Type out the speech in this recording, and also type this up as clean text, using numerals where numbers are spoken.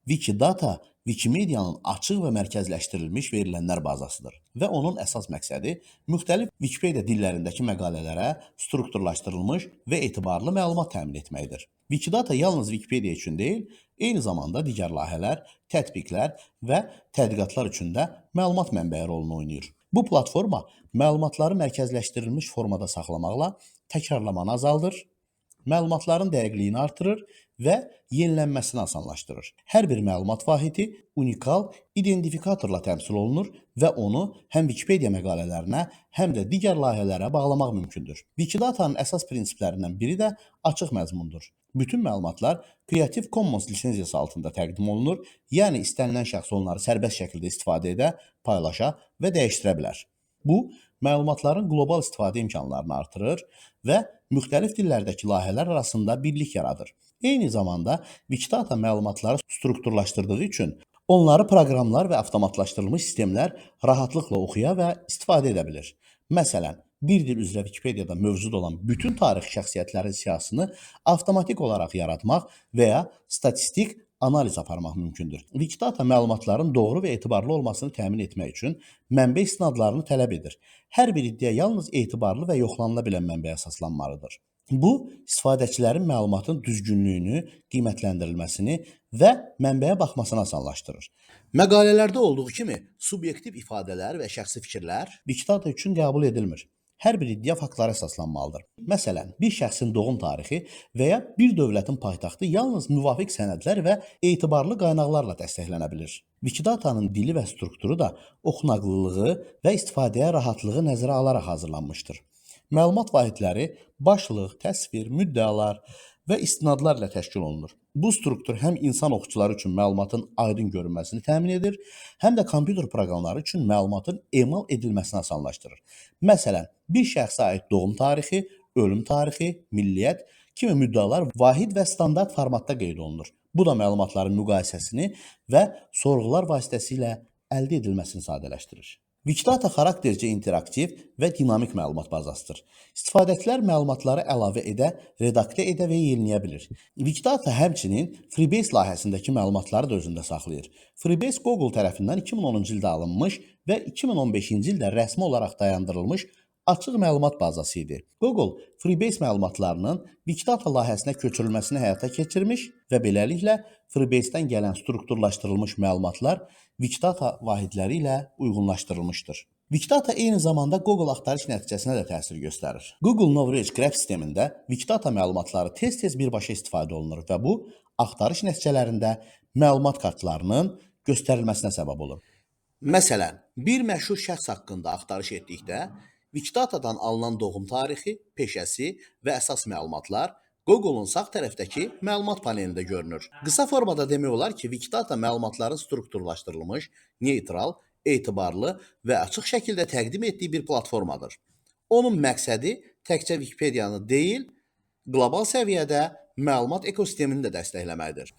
Wikidata Wikimedianın açıq və mərkəzləşdirilmiş verilənlər bazasıdır və onun əsas məqsədi müxtəlif Wikipedia dillərindəki məqalələrə strukturlaşdırılmış və etibarlı məlumat təmin etməkdir. Wikidata yalnız Wikipedia üçün deyil, eyni zamanda digər layihələr, tətbiqlər və tədqiqatlar üçün də məlumat mənbəyi rolunu oynayır. Bu platforma məlumatları mərkəzləşdirilmiş formada saxlamaqla təkrarlamanı azaldır, məlumatların dəqiqliyini artırır və yenilənməsini asanlaşdırır. Hər bir məlumat vahidi unikal identifikatorla təmsil olunur və onu həm Wikipedia məqalələrinə, həm də digər layihələrə bağlamaq mümkündür. Wikidatanın əsas prinsiplərindən biri də açıq məzmundur. Bütün məlumatlar Creative Commons lisenziyası altında təqdim olunur, yəni istənilən şəxs onları sərbəst şəkildə istifadə edə, paylaşa və dəyişdirə bilər. Bu, məlumatların qlobal istifadə imkanlarını artırır və müxtəlif dillərdəki layihələr arasında birlik yaradır. Eyni zamanda Wikidata məlumatları strukturlaşdırdığı üçün onları proqramlar və avtomatlaşdırılmış sistemlər rahatlıqla oxuya və istifadə edə bilir. Məsələn, bir dil üzrə Wikipediada mövcud olan bütün tarixi şəxsiyyətlərin siyahısını avtomatik olaraq yaratmaq və ya statistik analiz aparmaq mümkündür. Wikidata məlumatların doğru və etibarlı olmasını təmin etmək üçün mənbə istinadlarını tələb edir. Hər bir iddia yalnız etibarlı və yoxlanıla bilən mənbəyə əsaslanmalıdır. Bu, istifadəçilərin məlumatın düzgünlüyünü, qiymətləndirilməsini və mənbəyə baxmasını asanlaşdırır. Məqalələrdə olduğu kimi subyektiv ifadələr və şəxsi fikirlər Wikidata üçün qəbul edilmir. Hər bir iddia faktlara əsaslanmalıdır. Məsələn, bir şəxsin doğum tarixi və ya bir dövlətin paytaxtı yalnız müvafiq sənədlər və etibarlı qaynaqlarla dəstəklənə bilir. Wikidatanın dili və strukturu da oxunaqlılığı və istifadəyə rahatlığı nəzərə alaraq hazırlanmışdır. Məlumat vahidləri başlıq, təsvir, müddəalar və istinadlar ilə təşkil olunur. Bu struktur həm insan oxucuları üçün məlumatın aydın görünməsini təmin edir, həm də kompüter proqramları üçün məlumatın emal edilməsini asanlaşdırır. Məsələn, bir şəxsə aid doğum tarixi, ölüm tarixi, milliyyət kimi müddəalar vahid və standart formatda qeyd olunur. Bu da məlumatların müqayisəsini və sorğular vasitəsilə əldə edilməsini sadələşdirir. Wikidata xaraktercə interaktiv və dinamik məlumat bazasıdır. İstifadəçilər məlumatları əlavə edə, redaktə edə və yeniləyə bilir. Wikidata həmçinin Freebase layihəsindəki məlumatları da özündə saxlayır. Freebase Google tərəfindən 2010-cu ildə alınmış və 2015-ci ildə rəsmi olaraq dayandırılmış açıq məlumat bazası idi. Google Freebase məlumatlarının Wikidata layihəsinə köçürülməsini həyata keçirmiş və beləliklə Freebase-dən gələn strukturlaşdırılmış məlumatlar Wikidata vahidləri ilə uyğunlaşdırılmışdır. Wikidata eyni zamanda Google axtarış nəticəsinə də təsir göstərir. Google Knowledge Graph sistemində Wikidata məlumatları tez-tez birbaşa istifadə olunur və bu axtarış nəticələrində məlumat kartlarının göstərilməsinə səbəb olur. Məsələn, bir məşhur şəxs haqqında axtarış etdikdə Wikidatadan alınan doğum tarixi, peşəsi və əsas məlumatlar Google-un sağ tərəfdəki məlumat panelində görünür. Qısa formada demək olar ki, Wikidata məlumatların strukturlaşdırılmış, neytral, etibarlı və açıq şəkildə təqdim etdiyi bir platformadır. Onun məqsədi təkcə Wikipedianı deyil, qlobal səviyyədə məlumat ekosistemini də dəstəkləməkdir.